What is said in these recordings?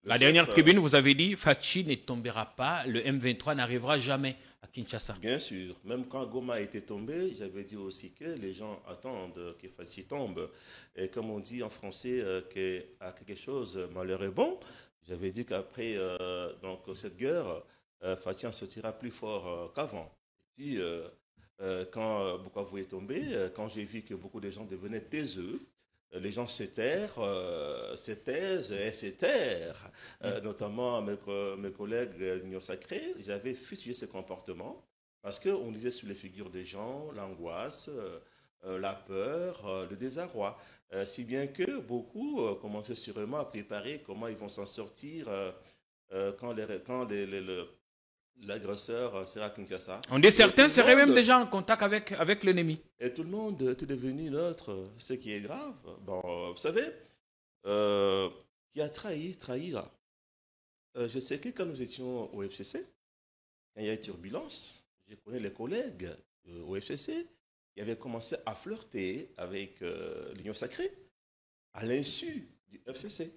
La dernière tribune, vous avez dit, Fachi ne tombera pas, le M23 n'arrivera jamais à Kinshasa. Bien sûr. Même quand Goma était tombé, j'avais dit aussi que les gens attendent que Fachi tombe. Et comme on dit en français, qu'à quelque chose, malheur est bon, j'avais dit qu'après donc cette guerre, Fachi en sortira plus fort qu'avant. Et puis, quand Bukavu est tombé, quand j'ai vu que beaucoup de gens devenaient taiseux, les gens s'étaisent et s'éterrent, notamment mes collègues de l'Union Sacrée. J'avais fusillé ce comportement parce qu'on lisait sur les figures des gens l'angoisse, la peur, le désarroi. Si bien que beaucoup commençaient sûrement à préparer comment ils vont s'en sortir quand l'agresseur sera à Kinshasa. On dit certains seraient même déjà en contact avec l'ennemi. Et tout le monde était devenu neutre, ce qui est grave. Bon, vous savez, qui a trahira. Je sais que quand nous étions au FCC, quand il y a eu turbulence, je connais les collègues au FCC qui avaient commencé à flirter avec l'Union Sacrée à l'insu du FCC.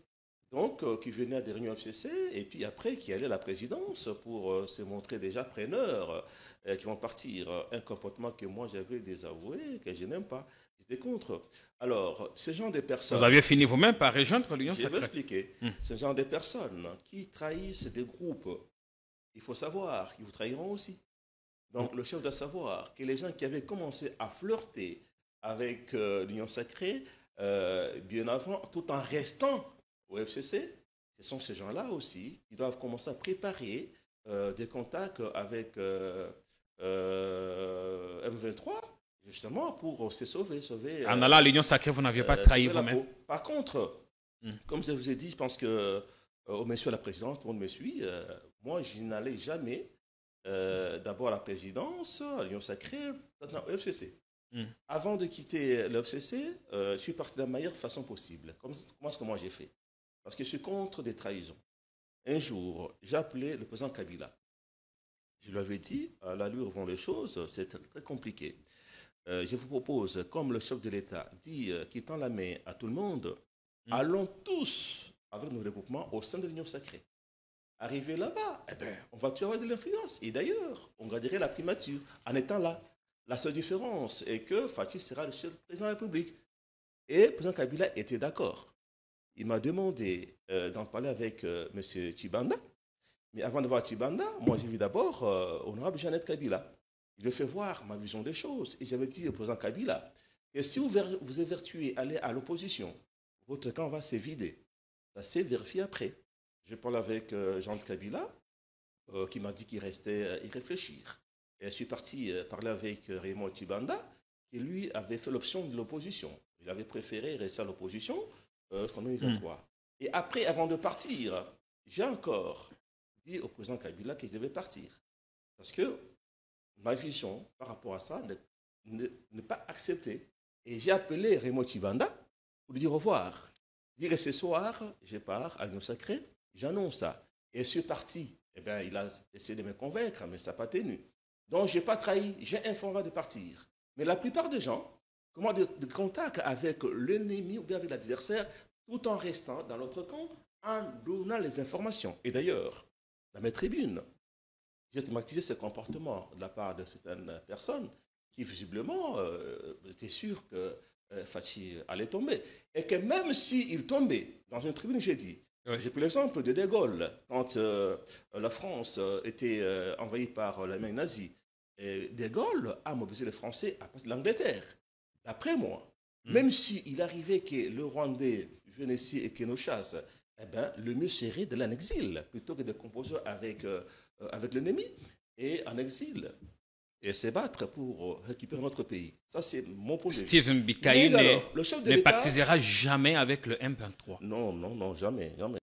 Donc, qui venait à des réunions FCC et puis après qui allait à la présidence pour se montrer déjà preneurs, qui vont partir. Un comportement que moi j'avais désavoué, que je n'aime pas. J'étais contre. Alors, ce genre de personnes... Vous aviez fini vous-même par rejoindre l'Union Sacrée. Je vais expliquer. Ce genre de personnes qui trahissent des groupes, il faut savoir qu'ils vous trahiront aussi. Donc, le chef doit savoir que les gens qui avaient commencé à flirter avec l'Union Sacrée bien avant, tout en restant au FCC, ce sont ces gens-là aussi qui doivent commencer à préparer des contacts avec M23, justement pour se sauver. En allant à l'Union Sacrée, vous n'aviez pas trahi vous-même. Par contre, comme je vous ai dit, je pense que au monsieur à la présidence, tout le monde me suit, moi je n'allais jamais d'abord à la présidence, à l'Union Sacrée, maintenant au FCC. Avant de quitter le FCC, je suis parti de la meilleure façon possible. Comment est-ce que moi j'ai fait? Parce que je suis contre des trahisons. Un jour, j'ai appelé le président Kabila. Je lui avais dit, à l'allure vont les choses, c'est très compliqué. Je vous propose, comme le chef de l'État dit qu'il tend la main à tout le monde, allons tous avec nos regroupements au sein de l'Union Sacrée. Arrivé là-bas, eh bien, on va toujours avoir de l'influence. Et d'ailleurs, on garderait la primature en étant là. La seule différence est que Fachi sera le président de la République. Et le président Kabila était d'accord. Il m'a demandé d'en parler avec M. Tshibanda. Mais avant de voir Tshibanda, moi j'ai vu d'abord honorable Jeannette Kabila. Il me fait voir ma vision des choses. Et j'avais dit au président Kabila que si vous évertuez aller à l'opposition, votre camp va se vider. Ça s'est vérifié après. Je parle avec Jeannette Kabila, qui m'a dit qu'il restait y réfléchir. Et je suis parti parler avec Raymond Tshibanda, qui lui avait fait l'option de l'opposition. Il avait préféré rester à l'opposition qu'en 2023. Et après, avant de partir, j'ai encore dit au président Kabila que je devais partir. Parce que ma vision par rapport à ça n'est pas acceptée. Et j'ai appelé Raymond Tshibanda pour lui dire au revoir. Dire que ce soir, je pars à l'Union Sacrée, j'annonce ça. Et je suis parti. Eh bien, il a essayé de me convaincre, mais ça n'a pas tenu. Donc, je n'ai pas trahi, j'ai informé de partir. Mais la plupart des gens, comment de contact avec l'ennemi ou bien avec l'adversaire, tout en restant dans l'autre camp, en donnant les informations. Et d'ailleurs, dans mes tribunes, j'ai stigmatisé ce comportement de la part de certaines personnes qui, visiblement, étaient sûres que Fachi allait tomber. Et que même s'il tombait, dans une tribune, j'ai dit, j'ai pris l'exemple de De Gaulle, quand la France était envahie par l'Allemagne nazie. Et De Gaulle a mobilisé les Français à partir de l'Angleterre. D'après moi, même s'il arrivait que le Rwandais vienne ici et qu'il nous chasse, eh ben, le mieux serait de l'en exil, plutôt que de composer avec l'ennemi et en exil. Et se battre pour récupérer notre pays. Ça, c'est mon point de vue. Stephen Bikayi ne pactisera jamais avec le M23. Non, jamais, jamais.